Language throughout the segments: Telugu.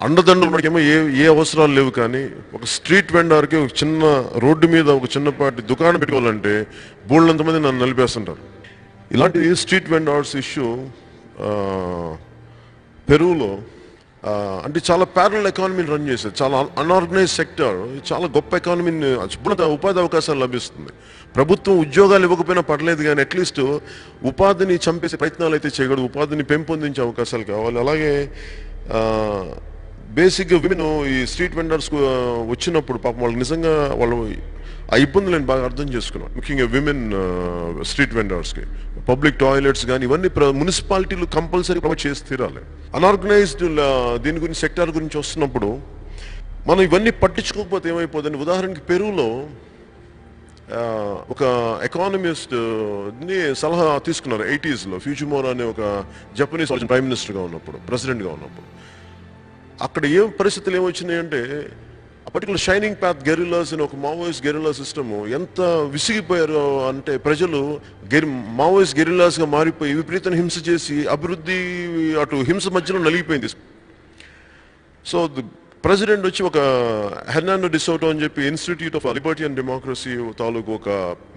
అండదండలు మనకేమో ఏ అవసరాలు లేవు, కానీ ఒక స్ట్రీట్ వెండర్కి ఒక చిన్న రోడ్డు మీద ఒక చిన్నపాటి దుకాణం పెట్టుకోవాలంటే బోళ్ళంతమంది నన్ను నలిపేస్తుంటారు. ఇలాంటి స్ట్రీట్ వెండర్స్ ఇష్యూ పెరువులో అంటే చాలా ప్యారలల్ ఎకానమీని రన్ చేసేది, చాలా అన్ఆర్గనైజ్ సెక్టర్, చాలా గొప్ప ఎకానమీని ఉపాధి అవకాశాలు లభిస్తుంది. ప్రభుత్వం ఉద్యోగాలు ఇవ్వకపోయినా పర్లేదు, కానీ అట్లీస్ట్ ఉపాధిని చంపేసే ప్రయత్నాలు అయితే చేయకూడదు, ఉపాధిని పెంపొందించే అవకాశాలు కావాలి. అలాగే బేసిక్గా విమెన్ ఈ స్ట్రీట్ వెండర్స్ వచ్చినప్పుడు పాపం వాళ్ళు నిజంగా వాళ్ళు ఆ ఇబ్బందులు నేను బాగా అర్థం చేసుకున్నాను. ముఖ్యంగా విమెన్ స్ట్రీట్ వెండర్స్కి పబ్లిక్ టాయిలెట్స్ కానీ ఇవన్నీ మున్సిపాలిటీలు కంపల్సరీ ప్రొవైడ్ చేసి తీరాలి. అన్ఆర్గనైజ్డ్ దీని గురించి సెక్టార్ గురించి వస్తున్నప్పుడు మనం ఇవన్నీ పట్టించుకోకపోతే ఏమైపోతుంది. ఉదాహరణకి పెరువులో ఒక ఎకానమిస్ట్ని సలహా తీసుకున్నారు 80s ఫ్యూజిమోరా అనే ఒక జపనీస్ ప్రైమ్ మినిస్టర్గా ఉన్నప్పుడు, ప్రెసిడెంట్గా ఉన్నప్పుడు. అక్కడ ఏం పరిస్థితులు ఏమొచ్చినాయంటే పర్టికులర్ షైనింగ్ పాత్ గెరిల్లాస్ అని ఒక మావోయిస్ట్ గెరిల్లా సిస్టమ్ ఎంత విసిగిపోయారో అంటే ప్రజలు మావోయిస్ట్ గెరిల్లాస్గా మారిపోయి విపరీతం హింస చేసి అభివృద్ధి అటు హింస మధ్యలో నలిగిపోయింది. సో ప్రెసిడెంట్ వచ్చి ఒక హెర్నాండో డిసోటో అని చెప్పి institute of Liberty and democracy తాలూకు ఒక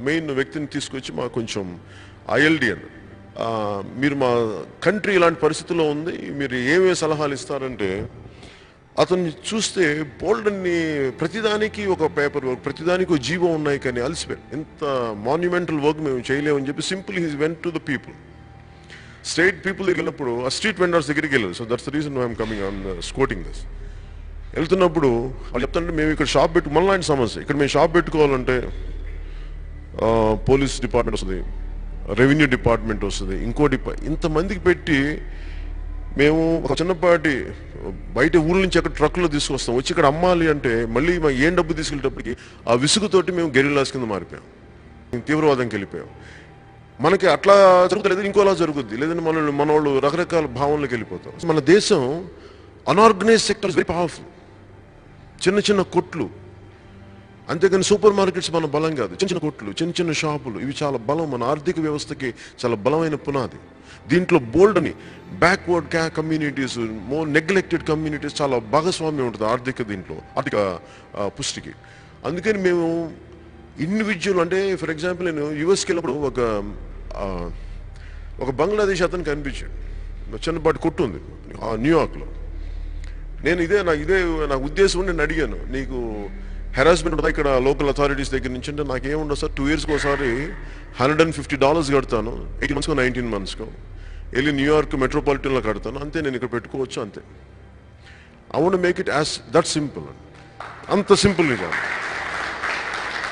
మెయిన్ వ్యక్తిని తీసుకొచ్చి మాకు కొంచెం ఐఎల్డి అని మీరు మా కంట్రీ ఇలాంటి పరిస్థితుల్లో ఉంది, మీరు ఏమేమి సలహాలు ఇస్తారంటే అతన్ని చూస్తే బోల్డ్ అన్ని ప్రతిదానికి ఒక పేపర్ వర్క్, ప్రతిదానికి ఒక జీవో ఉన్నాయి, కానీ అలసిపోయారు, ఎంత మాన్యుమెంటల్ వర్క్ మేము చేయలేమని చెప్పి simple he went to the people, state people దగ్గరికి వెళ్ళినప్పుడు ఆ స్ట్రీట్ వెండర్స్ దగ్గరికి వెళ్ళారు. So that's the reason I'm coming on scouting this. వెళ్తున్నప్పుడు వాళ్ళు చెప్తారంటే మేము ఇక్కడ షాప్ మనలాంటి సమస్య, ఇక్కడ మేము షాప్ పెట్టుకోవాలంటే పోలీస్ డిపార్ట్మెంట్ వస్తుంది, రెవెన్యూ డిపార్ట్మెంట్ వస్తుంది, ఇంతమందికి పెట్టి మేము ఒక చిన్నపాటి బయట ఊళ్ళ నుంచి అక్కడ ట్రక్లో తీసుకొస్తాం, వచ్చి ఇక్కడ అమ్మాలి అంటే మళ్ళీ మా ఏం డబ్బు తీసుకెళ్ళేటప్పటికి ఆ విసుగుతోటి మేము గెరిల్లాస్ కింద మారిపోయాం, తీవ్రవాదంకి వెళ్ళిపోయాం. మనకి అట్లా జరుగుతుంది, ఇంకోలా జరుగుద్ది, లేదంటే మన వాళ్ళు రకరకాల భావనలోకి వెళ్ళిపోతాం. మన దేశం అన్ఆర్గనైజ్ సెక్టర్ వెరీ పవర్ఫుల్, చిన్న చిన్న కొట్లు, అంతేకాని సూపర్ మార్కెట్స్ మన బలం కాదు, చిన్న చిన్న కొట్లు, చిన్న చిన్న షాపులు, ఇవి చాలా బలం, మన ఆర్థిక వ్యవస్థకి చాలా బలమైన పునాది. దీంట్లో బోల్డ్ అని backward communities, more neglected communities చాలా భాగస్వామ్యం ఉంటుంది ఆర్థిక పుష్టికి. అందుకని మేము ఇండివిజువల్ అంటే ఫర్ ఎగ్జాంపుల్ నేను యుఎస్కి వెళ్ళినప్పుడు ఒక బంగ్లాదేశ్ అతను కనిపించాడు, చిన్నపాటి కొట్టు ఉంది న్యూయార్క్లో. నాకు ఉద్దేశం ఉండి నేను అడిగాను, నీకు హెరాస్మెంట్ ఉంటుంది ఇక్కడ లోకల్ అథారిటీస్ దగ్గర నుంచి అంటే నాకేముండదు సార్, 2 yearsకి ఒకసారి $150 కడతాను, 18 monthsకో 19 monthsకో వెళ్ళి న్యూయార్క్ మెట్రోపాలిటన్లో కడతాను, అంతే, నేను ఇక్కడ పెట్టుకోవచ్చు అంతే. I want make it as that simple, అంత సింపుల్ కాదు.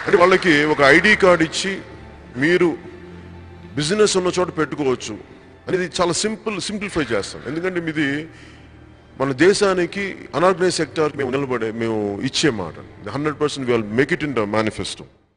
అంటే వాళ్ళకి ఒక ఐడి కార్డ్ ఇచ్చి మీరు బిజినెస్ ఉన్న చోట పెట్టుకోవచ్చు అనేది చాలా సింప్లిఫై చేస్తాం. ఎందుకంటే ఇది మన దేశానికి అన్ఆర్గనైజ్ సెక్టార్ మేము ఇచ్చే మాట 100% we will make it in the manifesto.